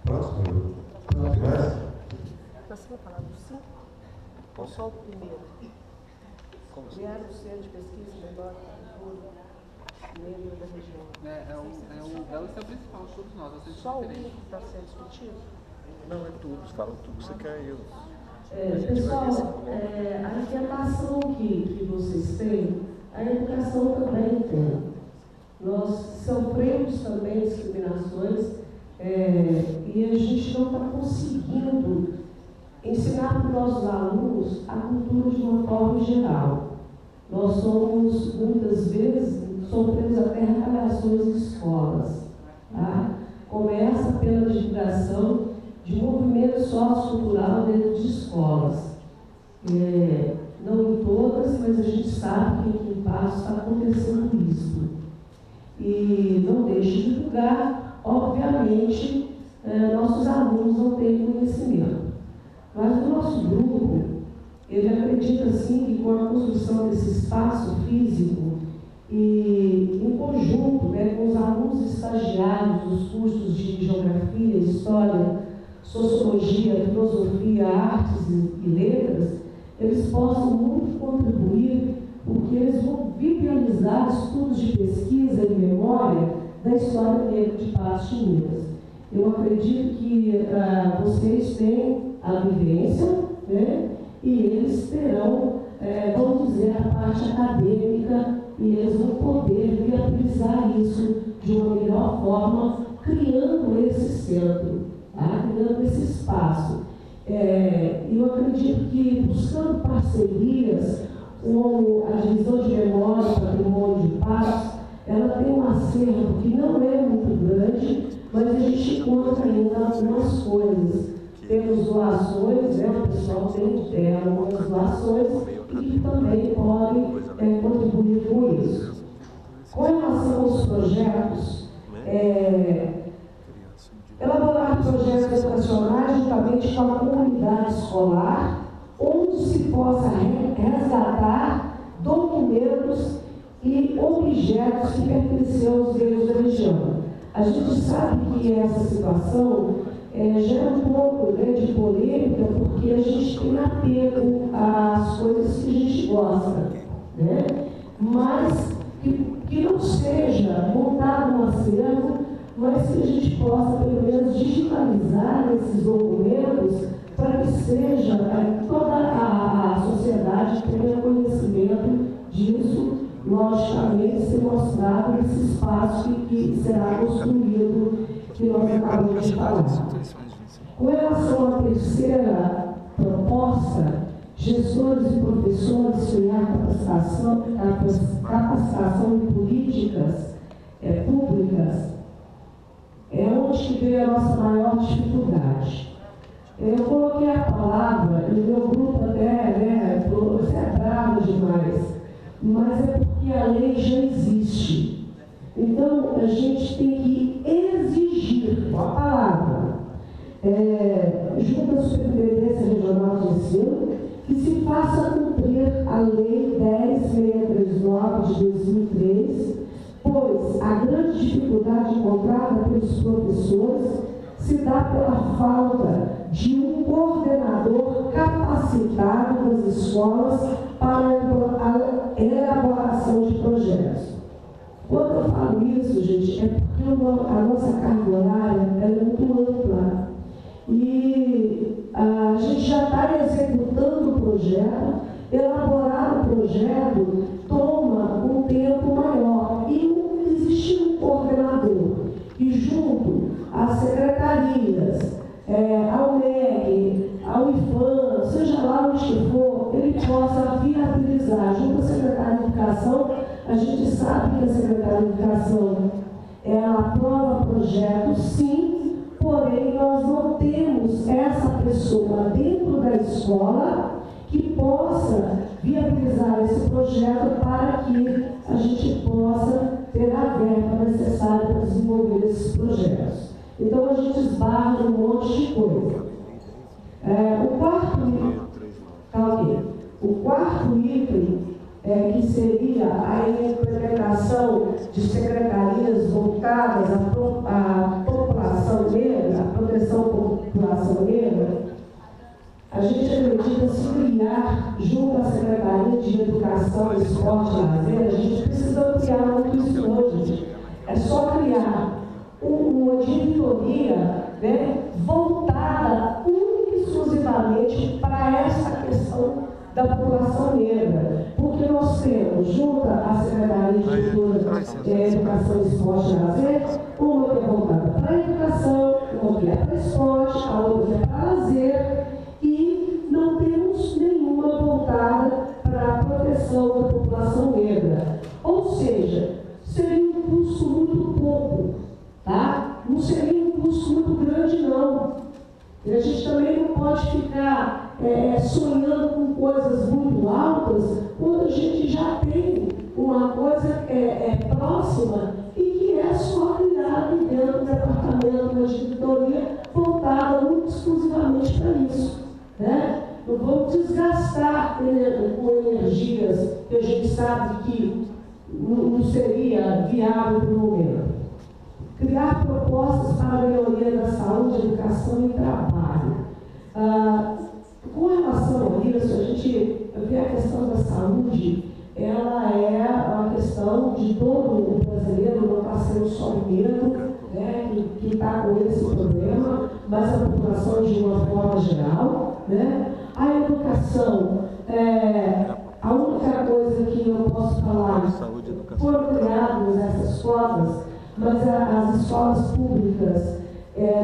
Próximo. Mais? Você vai falar do 5? Ou só o primeiro? Criar o Centro de Pesquisa e Debate Negro da região. É o seu principal, todos nós. Só o que está sendo discutido? Não, é tudo. Fala tudo que você quer. Pessoal, a inquietação que vocês têm, a educação também tem. Nós sofremos também discriminações e a gente não está conseguindo ensinar para os nossos alunos a cultura de uma forma geral. Nós somos, muitas vezes, sofremos até retaliações em escolas. Tá? Começa pela divulgação de movimento sociocultural dentro de escolas. Não em todas, mas a gente sabe que aqui em Patos está acontecendo isso. E não deixe de divulgar, obviamente, nossos alunos não têm conhecimento. Mas o nosso grupo, ele acredita sim que com a construção desse espaço físico e em conjunto com os alunos estagiários dos cursos de Geografia, História, Sociologia, Filosofia, Artes e Letras, eles possam muito contribuir, porque eles vão viabilizar estudos de pesquisa e memória da história negra de Patos de Minas. Eu acredito que vocês têm a vivência, e eles terão, vamos dizer, a parte acadêmica, e eles vão poder viabilizar isso de uma melhor forma, criando esse centro, criando esse espaço. Eu acredito que, buscando parcerias, como a divisão de memória e patrimônio de Patos, ela tem um acervo que não é muito grande, mas a gente encontra ainda algumas coisas. Temos doações, o pessoal tem algumas doações e que também podem contribuir com isso. Com relação aos projetos, elaborar projetos educacionais juntamente com a comunidade escolar, onde se possa resgatar documentos e objetos que pertenciam aos negros da região. A gente sabe que essa situação gera um pouco de polêmica, porque a gente tem apego às coisas que a gente gosta, mas que não seja montado um acervo, mas que a gente possa, pelo menos, digitalizar esses documentos para que seja toda a sociedade tenha conhecimento disso, logicamente, ser mostrado nesse espaço que será construído, que nós acabamos de falar. Com relação à terceira proposta, gestores e professores criar capacitação em políticas públicas, é onde que veio a nossa maior dificuldade. Eu coloquei a palavra, e o meu grupo até, você é bravo demais, mas é porque a lei já existe. Então, a gente tem que exigir, a palavra, junto à Superintendência Regional de Ensino, que se faça cumprir a Lei 10.639 de 2003, pois a grande dificuldade encontrada pelos professores se dá pela falta de um coordenador capacitado das escolas para a elaboração de projetos. Quando eu falo isso, gente, é porque a nossa carga horária é muito ampla. E a gente já está executando o projeto, elaborar o projeto toma um tempo maior. E existe um coordenador que, junto às secretarias, ao MEC, ao IFAM, seja lá onde for, ele possa viabilizar. Junto à Secretaria de Educação, a gente sabe que a Secretaria de Educação ela aprova projetos, sim, porém nós não temos essa pessoa dentro da escola que possa viabilizar esse projeto para que a gente possa ter a verba necessária para desenvolver esses projetos. Então a gente esbarra num monte de coisa. O quarto item que seria a implementação de secretarias voltadas à população negra, à proteção da população negra, a gente acredita se criar, junto à Secretaria de Educação, Esporte e Lazer, a gente precisa criar muito isso hoje. É só criar uma diretoria, né, voltada única e exclusivamente para essa questão da população negra. Porque nós temos, junto à Secretaria de Educação, Esporte e Lazer, uma que é voltada para a educação, uma que é para esporte, a outra que é para lazer, e não temos nenhuma voltada para a proteção da população negra. Ou seja, seria um custo muito pouco, tá? Não seria um custo muito grande, não. E a gente também não pode ficar sonhando com coisas muito altas, quando a gente já tem uma coisa próxima e que é só criar dentro do departamento de diretoria voltada muito exclusivamente para isso, né? Não vamos desgastar com energias que a gente sabe que não seria viável para o momento. Criar propostas para a melhoria da saúde, educação e trabalho. Com relação a isso, a gente vê a questão da saúde, ela é uma questão de todo o brasileiro, não está sendo só o negro, né, que está com esse problema, mas a população de uma forma geral, né? A educação, a única coisa que eu posso falar, foram criadas essas cotas, mas as escolas públicas,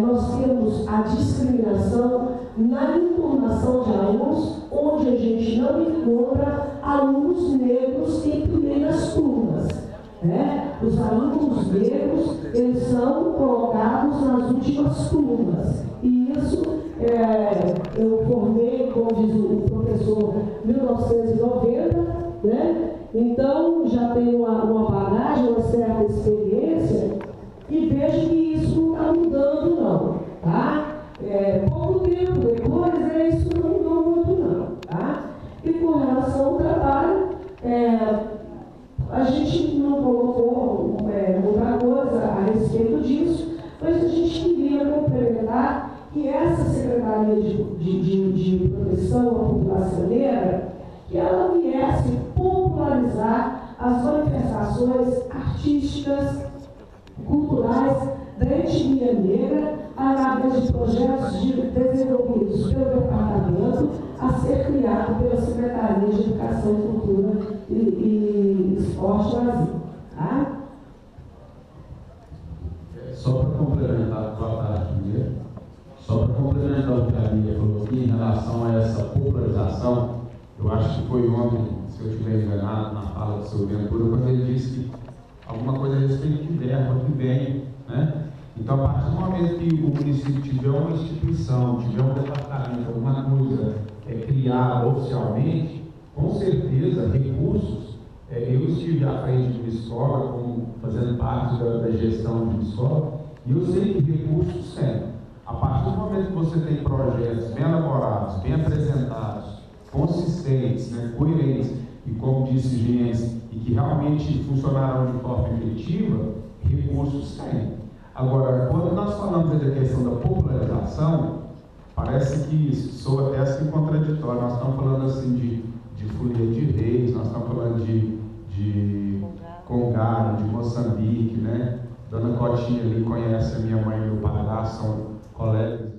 nós temos a discriminação na internação de alunos, onde a gente não encontra alunos negros em primeiras turmas, né? Os alunos negros, eles são colocados nas últimas turmas. E isso, eu formei, como diz o professor, em 1990, né? Então, já tenho uma bagagem, uma certa experiência, e vejo que isso não está mudando, não, tá? Pouco tempo depois, isso não mudou muito, não, tá? E com relação ao trabalho, a gente não colocou outra coisa a respeito disso, mas a gente queria complementar que essa Secretaria de Proteção à População Negra, que ela viesse popularizar as manifestações artísticas, culturais da etnia negra, através de projetos desenvolvidos pelo departamento, a ser criado pela Secretaria de Educação, Cultura e Esporte e Lazer. Tá? Só para complementar, boa tarde primeiro. Só para complementar o que a Bíblia falou aqui em relação a essa popularização, eu acho que foi ontem, se eu estiver enganado na fala do seu Ventura, quando ele disse que alguma coisa a respeito de verba que vem, né? Então, a partir do momento que o município tiver uma instituição, tiver um departamento, alguma coisa criada oficialmente, com certeza recursos Eu estive à frente de uma escola, fazendo parte da gestão de uma escola, e eu sei que recursos tem. A partir do momento que você tem projetos bem elaborados, bem apresentados, consistentes, né, coerentes, e como disse Gens, e que realmente funcionaram de forma efetiva, recursos tem. Agora, quando nós falamos da questão da popularização, parece que soa até assim contraditório. Nós estamos falando assim de Folia de Reis, nós estamos falando de Congado, de Moçambique, né? Dona Cotinha ali conhece a minha mãe e meu padrasto, são colegas